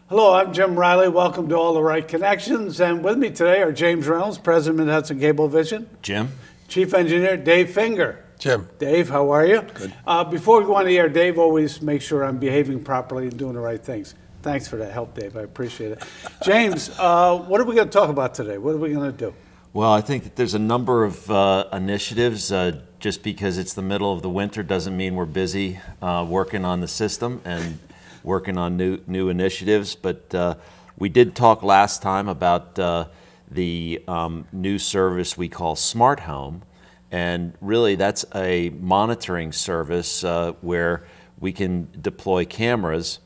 Hello, I'm Jim Riley. Welcome to All the Right Connections. And with me today are James Reynolds, President of Mid-Hudson Cablevision. Jim. Chief Engineer Dave Finger. Jim. Dave, how are you? Good. Before we go on the air, Dave always makes sure I'm behaving properly and doing the right things. Thanks for that help, Dave. I appreciate it. James, what are we going to talk about today? What are we going to do? Well, I think that there's a number of initiatives. Just because it's the middle of the winter doesn't mean we're busy working on the system and working on new initiatives. But we did talk last time about the new service we call Smart Home. And really that's a monitoring service where we can deploy cameras.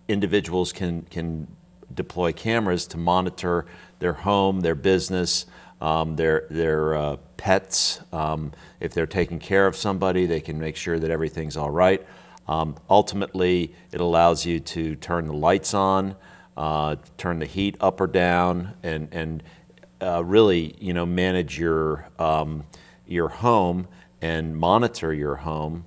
Individuals can deploy cameras to monitor their home, their business, their pets. If they're taking care of somebody, they can make sure that everything's all right. Ultimately, it allows you to turn the lights on, turn the heat up or down, and really, manage your home and monitor your home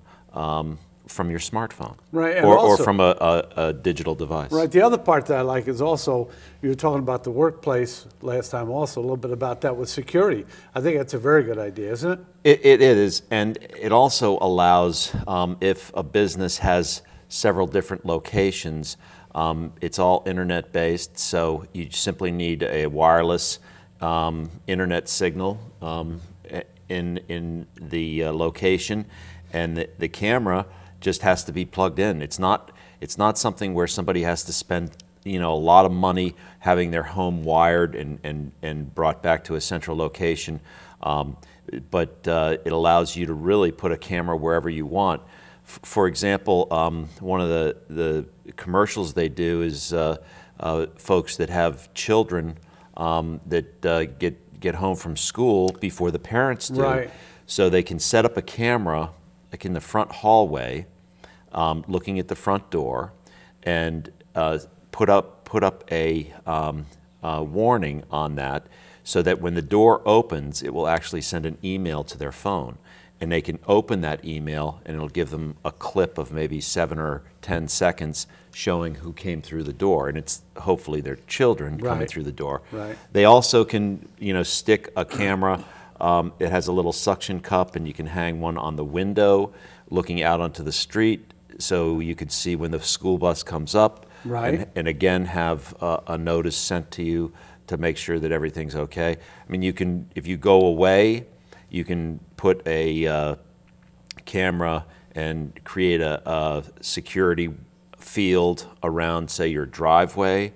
from your smartphone, right, or from a digital device. Right. The other part that I like is also, you were talking about the workplace last time also, a little bit about that with security. I think that's a very good idea, isn't it? It is, and it also allows, if a business has several different locations, it's all internet-based, so you simply need a wireless internet signal in the location, and the camera just has to be plugged in. It's not something where somebody has to spend a lot of money having their home wired and brought back to a central location, but it allows you to really put a camera wherever you want. For example, one of the commercials they do is folks that have children that get home from school before the parents do. Right. So they can set up a camera like in the front hallway, looking at the front door, and put up a warning on that, so that when the door opens, it will actually send an email to their phone, and they can open that email, and it'll give them a clip of maybe 7 or 10 seconds showing who came through the door, and it's hopefully their children coming Right. through the door. Right. They also can, stick a camera. It has a little suction cup, and you can hang one on the window looking out onto the street, so you can see when the school bus comes up. Right. And again have a notice sent to you to make sure that everything's okay. I mean, you can, if you go away, you can put a camera and create a security field around, say, your driveway,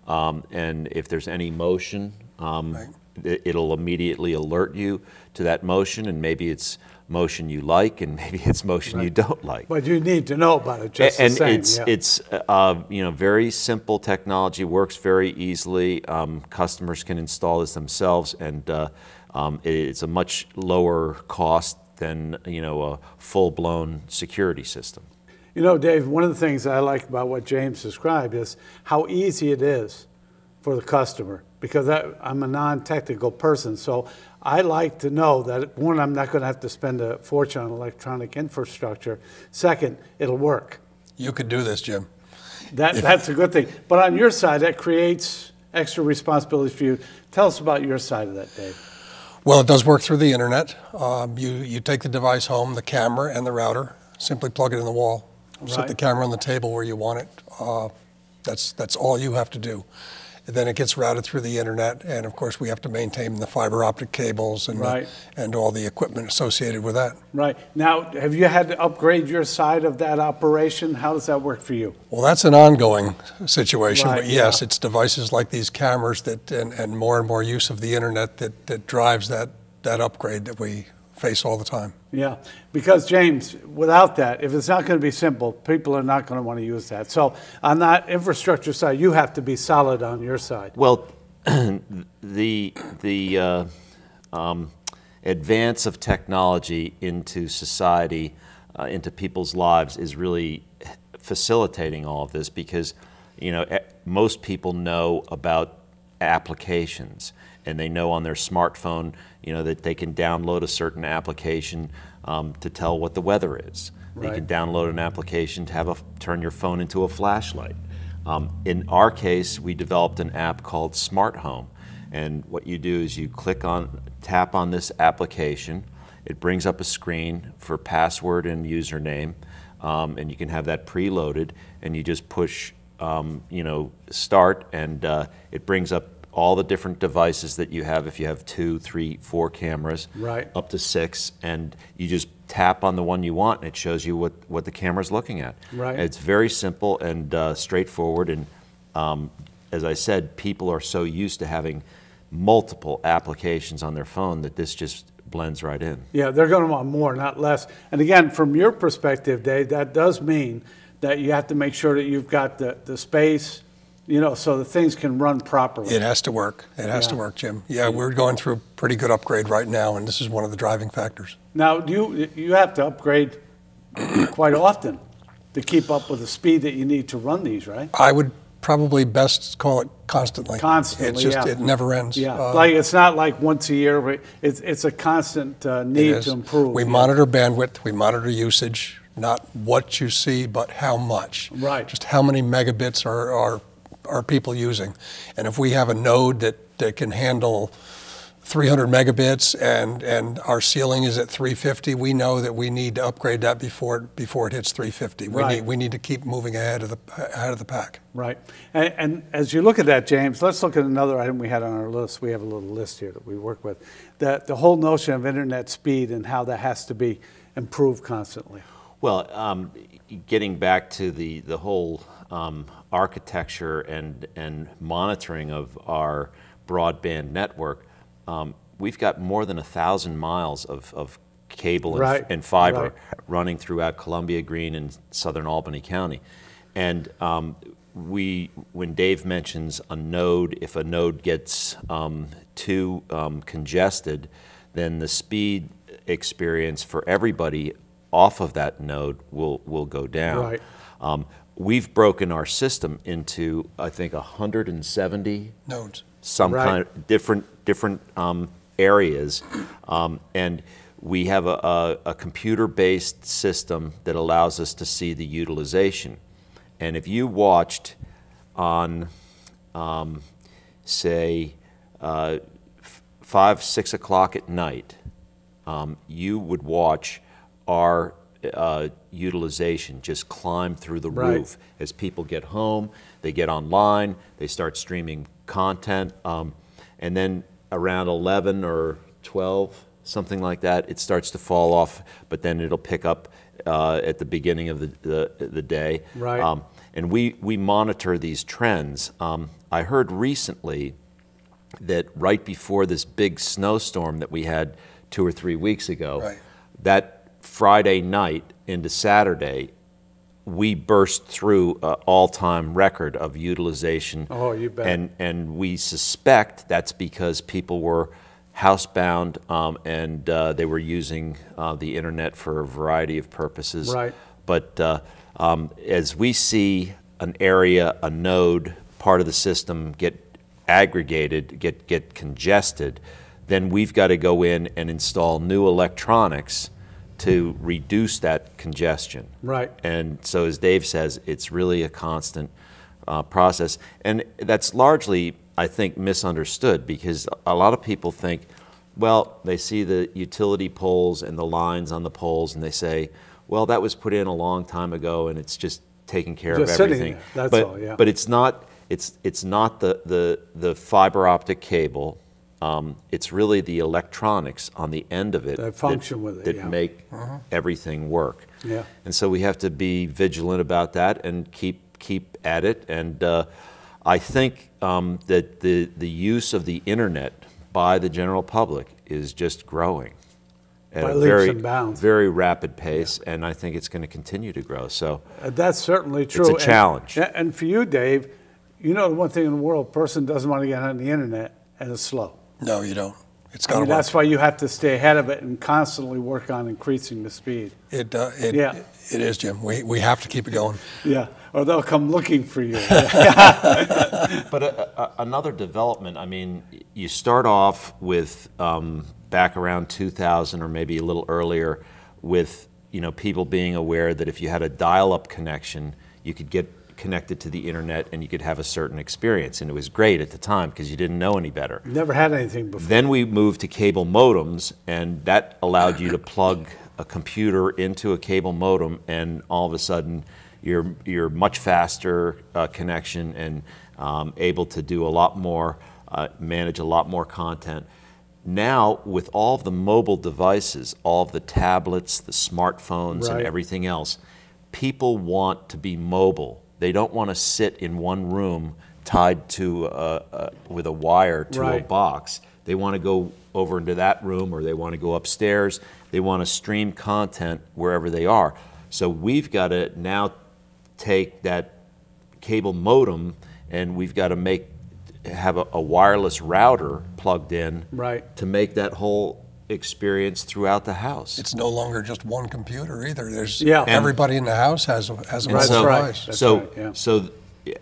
and if there's any motion, Right. it'll immediately alert you to that motion, and maybe it's motion you like, and maybe it's motion you don't like. But you need to know about it just And the same. it's very simple technology, works very easily. Customers can install this themselves, and it's a much lower cost than a full-blown security system. Dave, one of the things I like about what James described is how easy it is for the customer, because I'm a non-technical person, so I like to know that, one, I'm not going to have to spend a fortune on electronic infrastructure. Second, it'll work. You could do this, Jim. That's a good thing. But on your side, that creates extra responsibilities for you. Tell us about your side of that, Dave. Well, it does work through the internet. You take the device home, the camera and the router, simply plug it in the wall, set Right. the camera on the table where you want it. That's all you have to do. And then it gets routed through the internet, and of course we have to maintain the fiber optic cables and Right. and all the equipment associated with that. Right. Now, have you had to upgrade your side of that operation? How does that work for you? Well, that's an ongoing situation, Right, but yes, yeah. it's devices like these cameras and more use of the internet that drives that upgrade that we face all the time. Yeah, because James, without that, if it's not going to be simple, people are not going to want to use that. So on that infrastructure side, you have to be solid on your side. Well, the advance of technology into society, into people's lives, is really facilitating all of this, because most people know about applications, and they know on their smartphone that they can download a certain application to tell what the weather is. Right. You can download an application to turn your phone into a flashlight. In our case, we developed an app called Smart Home. And what you do is you tap on this application. It brings up a screen for password and username, and you can have that preloaded. And you just push, start, and it brings up all the different devices that you have. If you have 2, 3, 4 cameras, right, up to 6, and you just tap on the one you want, and it shows you what the camera's looking at. Right. It's very simple and straightforward. And as I said, people are so used to having multiple applications on their phone that this just blends right in. Yeah, they're going to want more, not less. And again, from your perspective, Dave, that does mean that you have to make sure that you've got the space, so that things can run properly. It has to work. It has to work, Jim. Yeah, we're going through a pretty good upgrade right now, and this is one of the driving factors. Now, you have to upgrade quite often to keep up with the speed that you need to run these, right? I would probably best call it constantly. Constantly, It's just, it never ends. Yeah, like it's not like once a year, but it's a constant need to improve. We monitor bandwidth, we monitor usage, not what you see, but how much. Right. Just how many megabits are people using. And if we have a node that can handle 300 megabits and our ceiling is at 350, we know that we need to upgrade that before it hits 350. We need to keep moving ahead of the pack. Right. And as you look at that, James, let's look at another item we had on our list. We have a little list here that we work with. The whole notion of internet speed and how that has to be improved constantly. Well, getting back to the whole architecture and monitoring of our broadband network, we've got more than 1,000 miles of cable and fiber running throughout Columbia, Greene, and southern Albany County. And when Dave mentions a node, if a node gets too congested, then the speed experience for everybody off of that node will go down. Right. We've broken our system into, I think, 170 nodes, some kind of different areas, and we have a computer-based system that allows us to see the utilization. And if you watched on, say, 5, 6 o'clock at night, you would watch our utilization just climb through the roof. As people get home, they get online, they start streaming content, and then around 11 or 12, something like that, it starts to fall off, but then it'll pick up at the beginning of the day. Right. And we monitor these trends. I heard recently that right before this big snowstorm that we had 2 or 3 weeks ago, that Friday night into Saturday, we burst through an all-time record of utilization. Oh, you bet. And we suspect that's because people were housebound and they were using the internet for a variety of purposes. Right. But as we see an area, a node, part of the system get aggregated, get congested, then we've got to go in and install new electronics to reduce that congestion. Right. And so as Dave says, it's really a constant process. And that's largely, I think, misunderstood, because a lot of people think, well, they see the utility poles and the lines on the poles and they say, well, that was put in a long time ago and it's just taking care of everything. Sitting there. That's all, yeah. But it's not the fiber optic cable. It's really the electronics on the end of it that function with it, that make everything work. Yeah. And so we have to be vigilant about that and keep at it. And I think that the use of the internet by the general public is just growing at by a leaps and bounds. very rapid pace, and I think it's going to continue to grow. So that's certainly true. It's a challenge. And for you, Dave, the one thing in the world, a person doesn't want to get on the internet, and it's slow. No, you don't. It's got to work. That's why you have to stay ahead of it and constantly work on increasing the speed. It is, Jim. We have to keep it going. Yeah, or they'll come looking for you. But another development, I mean, you start off with back around 2000 or maybe a little earlier with people being aware that if you had a dial-up connection, you could get connected to the internet and you could have a certain experience. And it was great at the time because you didn't know any better. Never had anything before. Then we moved to cable modems, and that allowed you to plug a computer into a cable modem, and all of a sudden you're much faster connection and able to do a lot more, manage a lot more content. Now, with all of the mobile devices, all of the tablets, the smartphones, and everything else, people want to be mobile. They don't want to sit in one room tied to with a wire to a box. They want to go over into that room, or they want to go upstairs. They want to stream content wherever they are. So we've got to now take that cable modem, and we've got to have a wireless router plugged in to make that whole experience throughout the house. It's no longer just one computer either. There's everybody in the house has a mobile device. So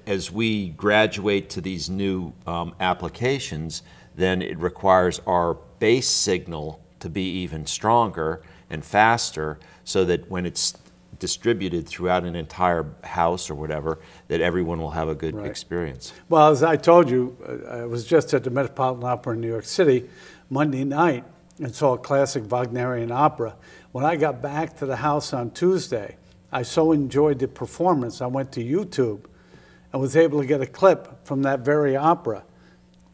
as we graduate to these new applications, then it requires our base signal to be even stronger and faster, so that when it's distributed throughout an entire house or whatever, that everyone will have a good experience. Well, as I told you, I was just at the Metropolitan Opera in New York City Monday night and saw a classic Wagnerian opera. When I got back to the house on Tuesday, I so enjoyed the performance, I went to YouTube and was able to get a clip from that very opera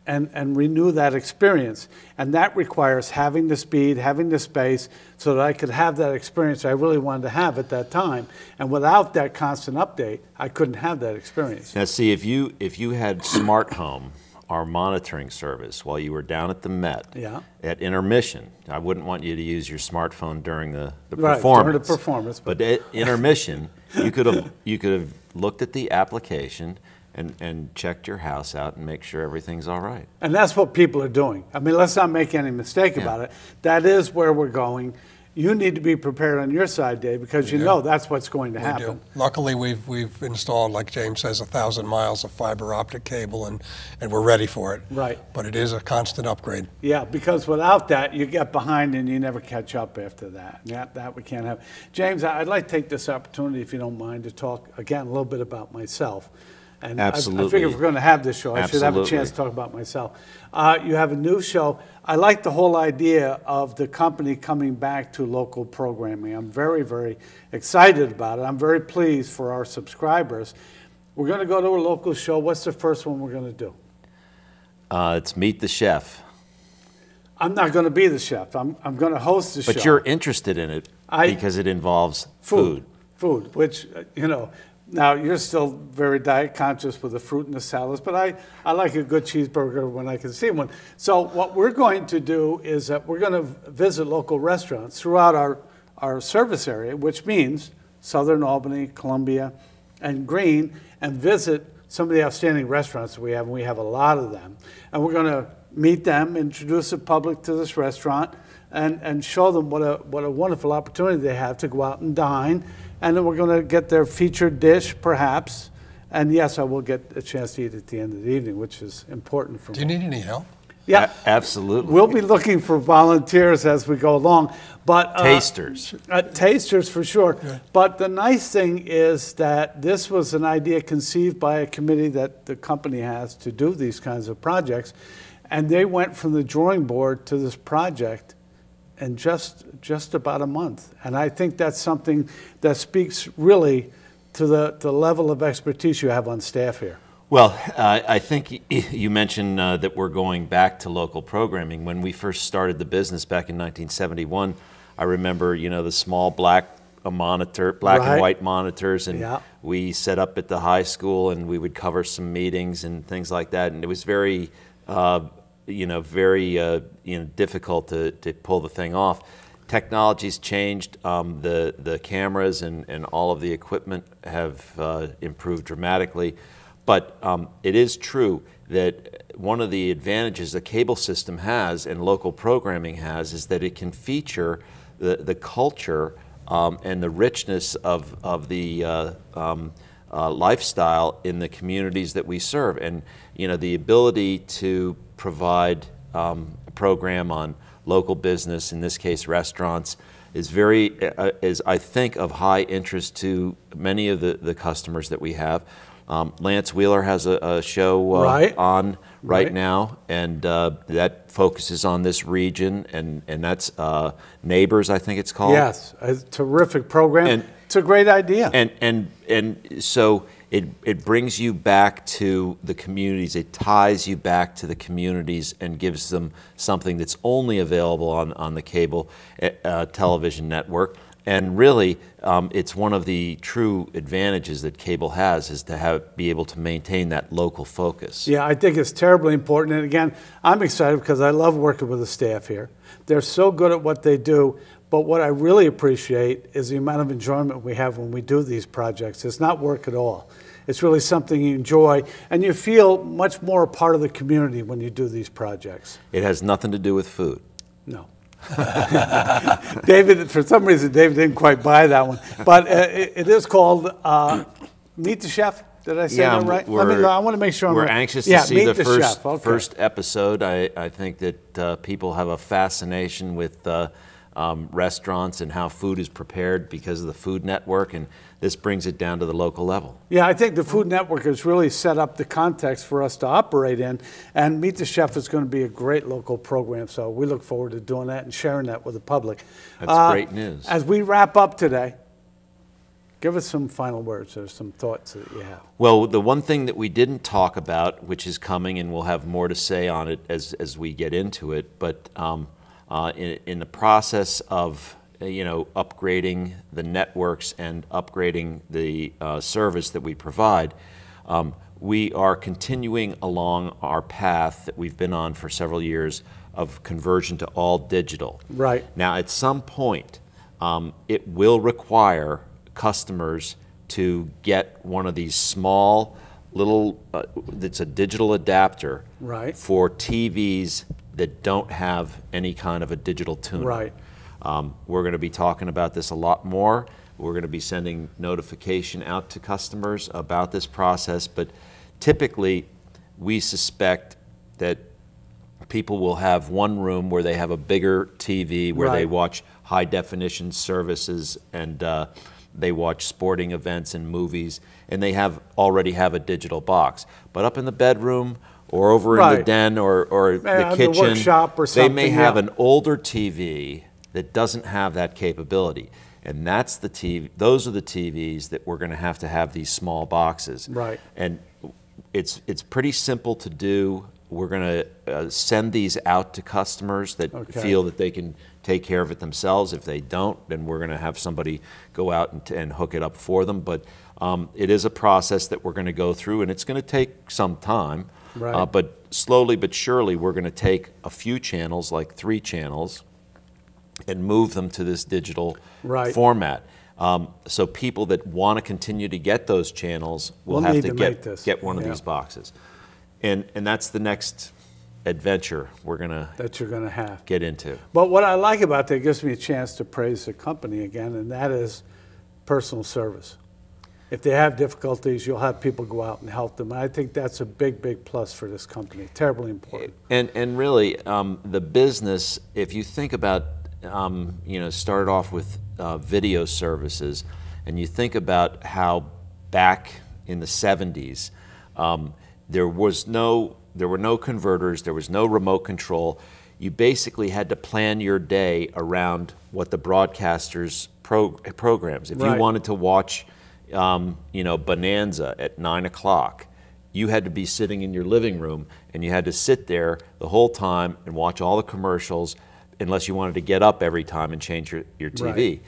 and renew that experience. And that requires having the speed, having the space, so that I could have that experience I really wanted to have at that time. And without that constant update, I couldn't have that experience. Now see, if you had Smart Home, our monitoring service, while you were down at the Met, at intermission, I wouldn't want you to use your smartphone during the performance. During the performance. But at intermission, you could have looked at the application and checked your house out and make sure everything's all right. And that's what people are doing. I mean, let's not make any mistake about it. That is where we're going. You need to be prepared on your side, Dave, because you know that's what's going to happen. Luckily, we've installed, like James says, 1,000 miles of fiber optic cable, and we're ready for it. Right. But it is a constant upgrade. Yeah, because without that, you get behind and you never catch up after that. That we can't have. James, I'd like to take this opportunity, if you don't mind, to talk again a little bit about myself. And absolutely. I figure if we're going to have this show, I should have a chance to talk about myself. You have a new show. I like the whole idea of the company coming back to local programming. I'm very, very excited about it. I'm very pleased for our subscribers. We're going to go to a local show. What's the first one we're going to do? It's Meet the Chef. I'm not going to be the chef. I'm going to host the show. But you're interested in it because it involves food. Food, which, you know, now, you're still very diet conscious with the fruit and the salads, but I like a good cheeseburger when I can see one. So what we're going to do is that we're going to visit local restaurants throughout our service area, which means Southern Albany, Columbia, and Greene, and visit some of the outstanding restaurants that we have, and we have a lot of them. And we're going to meet them, introduce the public to this restaurant, and show them what a wonderful opportunity they have to go out and dine. And then we're going to get their featured dish, perhaps. And yes, I will get a chance to eat at the end of the evening, which is important for me. Do you need any help? Yeah, absolutely. We'll be looking for volunteers as we go along. But tasters. Tasters for sure. Good. But the nice thing is that this was an idea conceived by a committee that the company has to do these kinds of projects. And they went from the drawing board to this project in just about a month. And I think that's something that speaks really to the level of expertise you have on staff here. Well, I think you mentioned that we're going back to local programming. When we first started the business back in 1971, I remember, you know, the small black and white monitors, and we set up at the high school, and we would cover some meetings and things like that. And it was very difficult to pull the thing off. Technology's changed. The cameras and all of the equipment have improved dramatically. But it is true that one of the advantages the cable system has and local programming has is that it can feature the culture and the richness of the lifestyle in the communities that we serve. And you know, the ability to provide a program on local business, in this case restaurants, is I think of high interest to many of the customers that we have. Lance Wheeler has a show on right now, and that focuses on this region, and that's Neighbors, I think it's called. Yes, a terrific program. And it's a great idea. And so it brings you back to the communities. It ties you back to the communities and gives them something that's only available on the cable television network. And really, it's one of the true advantages that cable has, is to be able to maintain that local focus. Yeah, I think it's terribly important. And again, I'm excited because I love working with the staff here. They're so good at what they do. But what I really appreciate is the amount of enjoyment we have when we do these projects. It's not work at all. It's really something you enjoy, and you feel much more a part of the community when you do these projects. It has nothing to do with food. No. David, for some reason, David didn't quite buy that one. But it is called Meet the Chef. Did I say that right? I want to make sure I'm We're right. anxious to see the first, first episode. I think that people have a fascination with restaurants and how food is prepared because of the Food Network, and this brings it down to the local level. Yeah, I think the Food Network has really set up the context for us to operate in, and Meet the Chef is going to be a great local program, so we look forward to doing that and sharing that with the public. That's great news. As we wrap up today, give us some final words or some thoughts that you have. Well, the one thing that we didn't talk about, which is coming, and we'll have more to say on it as we get into it, but in the process of upgrading the networks and upgrading the service that we provide, we are continuing along our path that we've been on for several years of conversion to all digital. Right. Now, at some point, it will require customers to get one of these small little, that's a digital adapter for TVs that don't have any kind of a digital tuner. Right. We're going to be talking about this a lot more. We're going to be sending notification out to customers about this process, but typically we suspect that people will have one room where they have a bigger TV where they watch high definition services and they watch sporting events and movies, and they already have a digital box. But up in the bedroom or over in the den or the kitchen, the workshop or something, they may have an older TV that doesn't have that capability. And that's the TV. Those are the TVs that we're going to have these small boxes. Right. And it's pretty simple to do. We're going to send these out to customers that feel that they can take care of it themselves. If they don't, then we're going to have somebody go out and hook it up for them. But it is a process that we're going to go through, and it's going to take some time. Right. But slowly but surely, we're going to take a few channels, like 3 channels, and move them to this digital format. So people that want to continue to get those channels will have to get one of these boxes. And that's the next adventure we're going to get into. But what I like about that, it gives me a chance to praise the company again, and that is personal service. If they have difficulties, you'll have people go out and help them. And I think that's a big, big plus for this company. Terribly important. And really, the business, if you think about, started off with video services, and you think about how back in the 70s, there were no converters, there was no remote control. You basically had to plan your day around what the broadcasters programs. If you wanted to watch, Bonanza at 9 o'clock, you had to be sitting in your living room, and you had to sit there the whole time and watch all the commercials, unless you wanted to get up every time and change your TV. Right.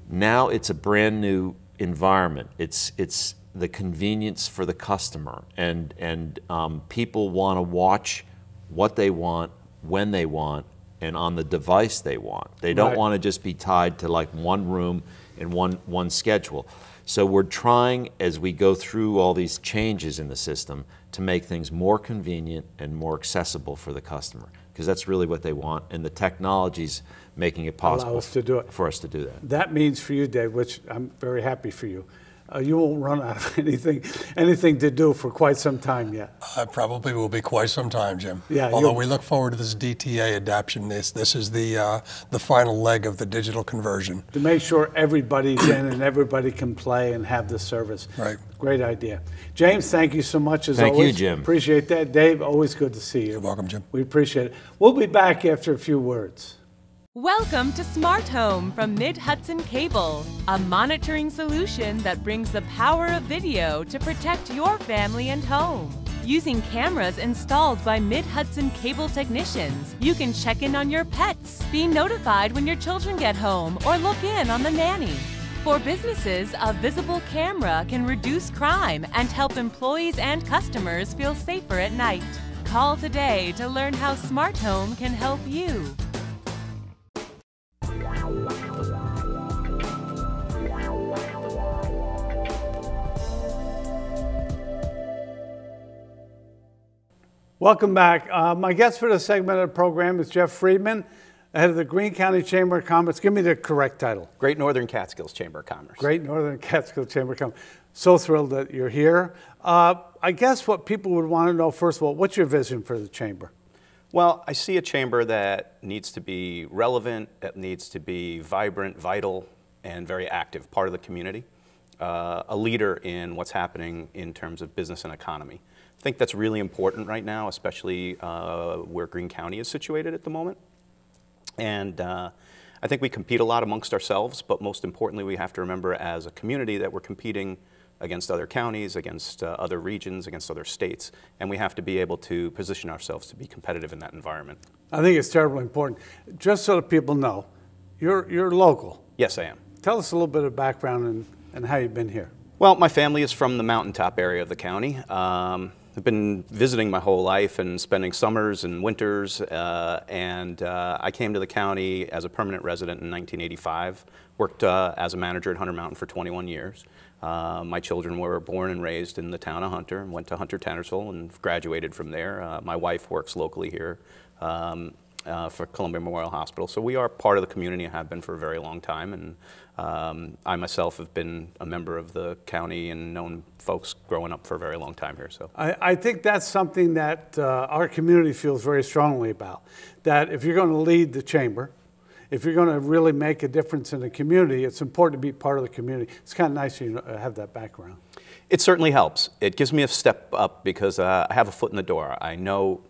Now it's a brand new environment. It's the convenience for the customer, and people want to watch what they want, when they want, and on the device they want. They don't want to just be tied to like one room and one schedule. So we're trying, as we go through all these changes in the system, to make things more convenient and more accessible for the customer, because that's really what they want, and the technology's making it possible for us to do that. That means for you, Dave, which I'm very happy for you, you won't run out of anything to do for quite some time yet. Probably will be quite some time, Jim. Yeah, although we look forward to this DTA adoption. This is the final leg of the digital conversion. To make sure everybody's in and everybody can play and have the service. Right. Great idea. James, thank you so much as always. Thank you, Jim. Appreciate that. Dave, always good to see you. You're welcome, Jim. We appreciate it. We'll be back after a few words. Welcome to Smart Home from Mid-Hudson Cable, a monitoring solution that brings the power of video to protect your family and home. Using cameras installed by Mid-Hudson Cable technicians, you can check in on your pets, be notified when your children get home, or look in on the nanny. For businesses, a visible camera can reduce crime and help employees and customers feel safer at night. Call today to learn how Smart Home can help you. Welcome back. My guest for this segment of the program is Jeff Friedman, head of the Greene County Chamber of Commerce. Give me the correct title. Great Northern Catskills Chamber of Commerce. Great Northern Catskills Chamber of Commerce. So thrilled that you're here. I guess what people would want to know, first of all, what's your vision for the chamber? Well, I see a chamber that needs to be relevant, that needs to be vibrant, vital, and very active, part of the community, a leader in what's happening in terms of business and economy. I think that's really important right now, especially where Greene County is situated at the moment. And I think we compete a lot amongst ourselves, but most importantly, we have to remember as a community that we're competing against other counties, against other regions, against other states, and we have to be able to position ourselves to be competitive in that environment. I think it's terribly important. Just so that people know, you're local. Yes, I am. Tell us a little bit of background and how you've been here. Well, my family is from the mountaintop area of the county. I've been visiting my whole life and spending summers and winters, and I came to the county as a permanent resident in 1985, worked as a manager at Hunter Mountain for 21 years. My children were born and raised in the town of Hunter and went to Hunter-Tannersville and graduated from there. My wife works locally here for Columbia Memorial Hospital. So we are part of the community and have been for a very long time. And I myself have been a member of the county and known folks growing up for a very long time here. So I think that's something that our community feels very strongly about, that if you're going to lead the chamber, if you're going to really make a difference in the community, it's important to be part of the community. It's kind of nice you have that background. It certainly helps. It gives me a step up because I have a foot in the door. I know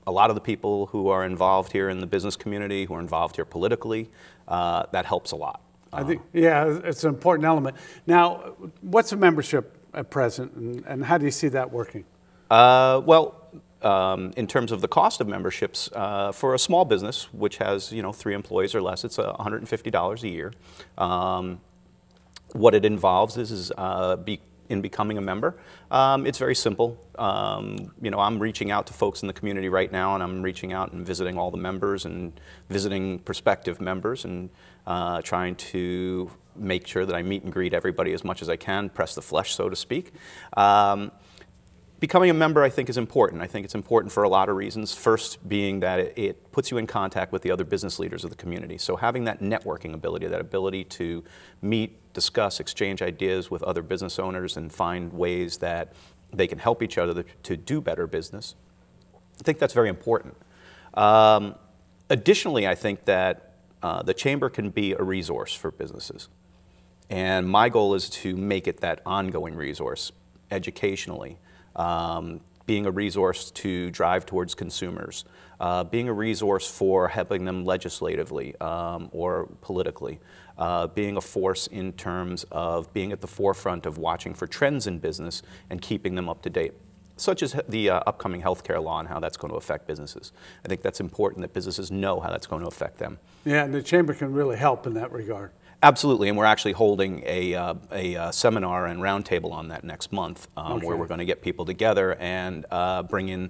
a lot of the people who are involved here in the business community, who are involved here politically. That helps a lot. I think, yeah, it's an important element. Now, what's the membership at present, and how do you see that working? In terms of the cost of memberships, for a small business, which has 3 employees or less, it's $150 a year. What it involves is in becoming a member. It's very simple. I'm reaching out to folks in the community right now, and I'm reaching out and visiting all the members and visiting prospective members and trying to make sure that I meet and greet everybody as much as I can, press the flesh, so to speak. Becoming a member, I think, is important. I think it's important for a lot of reasons. First being that it puts you in contact with the other business leaders of the community. So having that networking ability, that ability to meet, discuss, exchange ideas with other business owners and find ways that they can help each other to do better business, I think that's very important. Additionally, I think that the chamber can be a resource for businesses. And my goal is to make it that ongoing resource educationally. Being a resource to drive towards consumers, being a resource for helping them legislatively or politically, being a force in terms of being at the forefront of watching for trends in business and keeping them up to date, such as the upcoming healthcare law and how that's going to affect businesses. I think that's important that businesses know how that's going to affect them. Yeah, and the chamber can really help in that regard. Absolutely, and we're actually holding a seminar and roundtable on that next month, where we're going to get people together and bring in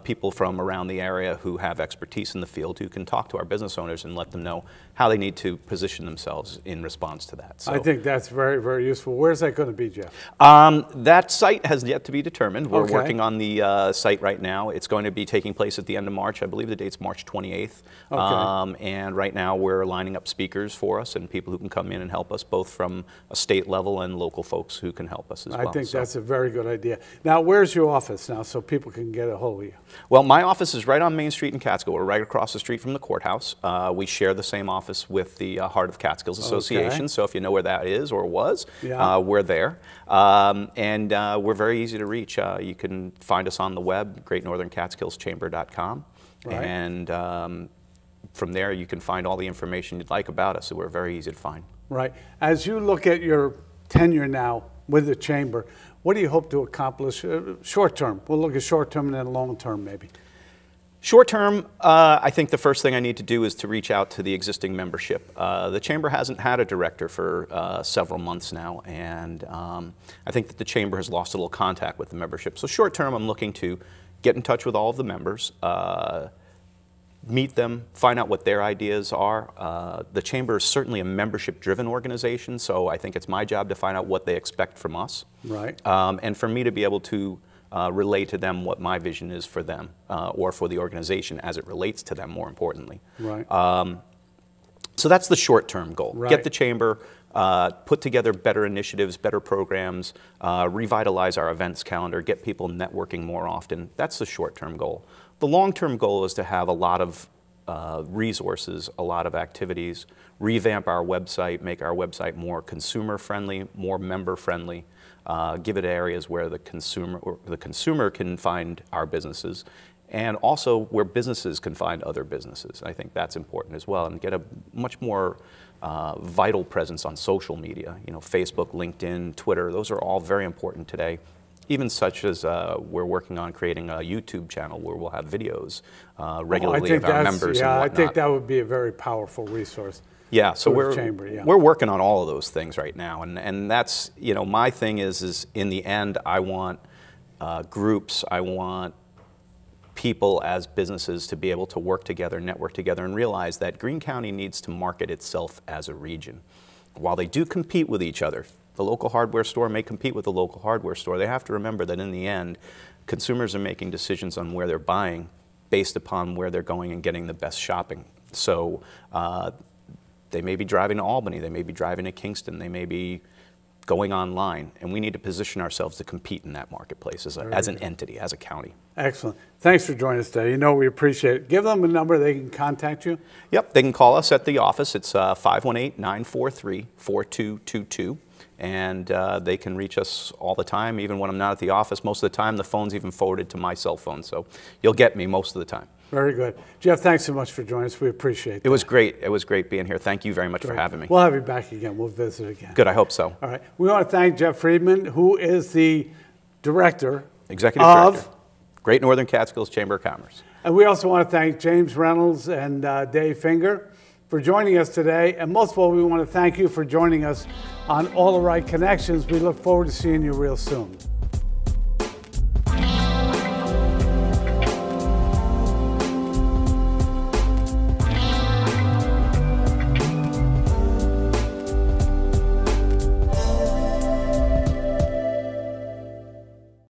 people from around the area who have expertise in the field who can talk to our business owners and let them know how they need to position themselves in response to that. So, I think that's very, very useful. Where's that going to be, Jeff? That site has yet to be determined. We're working on the site right now. It's going to be taking place at the end of March. I believe the date's March 28th. And right now we're lining up speakers for us and people who can come in and help us, both from a state level and local folks who can help us as well. I think that's a very good idea. Now, where's your office now so people can get a hold of you? Well, my office is right on Main Street in Catskill. We're right across the street from the courthouse. We share the same office with the Heart of Catskills Association, so if you know where that is or was, we're there. And we're very easy to reach. You can find us on the web, greatnortherncatskillschamber.com. Right. And from there, you can find all the information you'd like about us, so we're very easy to find. Right. As you look at your tenure now with the Chamber, what do you hope to accomplish short term? We'll look at short term and then long term maybe. Short term, I think the first thing I need to do is to reach out to the existing membership. The Chamber hasn't had a director for several months now, and I think that the Chamber has lost a little contact with the membership. So short term, I'm looking to get in touch with all of the members, meet them, find out what their ideas are. The Chamber is certainly a membership-driven organization, so I think it's my job to find out what they expect from us. Right. And for me to be able to relay to them what my vision is for them, or for the organization as it relates to them, more importantly. Right. So that's the short-term goal. Right. Get the Chamber, put together better initiatives, better programs, revitalize our events calendar, get people networking more often. That's the short-term goal. The long-term goal is to have a lot of resources, a lot of activities, revamp our website, make our website more consumer-friendly, more member-friendly, give it areas where the consumer can find our businesses, and also where businesses can find other businesses. I think that's important as well, and get a much more vital presence on social media. You know, Facebook, LinkedIn, Twitter, those are all very important today. Even such as we're working on creating a YouTube channel where we'll have videos regularly of our members and whatnot. I think that would be a very powerful resource. Yeah, so we're working on all of those things right now, and that's, you know, my thing is in the end, I want groups, I want people as businesses to be able to work together, network together, and realize that Greene County needs to market itself as a region. While they do compete with each other, the local hardware store may compete with the local hardware store. They have to remember that in the end, consumers are making decisions on where they're buying based upon where they're going and getting the best shopping. So they may be driving to Albany, they may be driving to Kingston, they may be going online, and we need to position ourselves to compete in that marketplace as an entity, as a county. Excellent. Thanks for joining us today. You know we appreciate it. Give them a number they can contact you. Yep, they can call us at the office. It's 518-943-4222. And they can reach us all the time, even when I'm not at the office. Most of the time, the phone's even forwarded to my cell phone, so you'll get me most of the time. Very good. Jeff, thanks so much for joining us. We appreciate it. It was great. It was great being here. Thank you very much for having me. We'll have you back again. We'll visit again. Good, I hope so. All right. We want to thank Jeff Friedman, who is the Executive Director, Great Northern Catskills Chamber of Commerce. And we also want to thank James Reynolds and Dave Finger for joining us today. And most of all, we want to thank you for joining us on All the Right Connections. We look forward to seeing you real soon.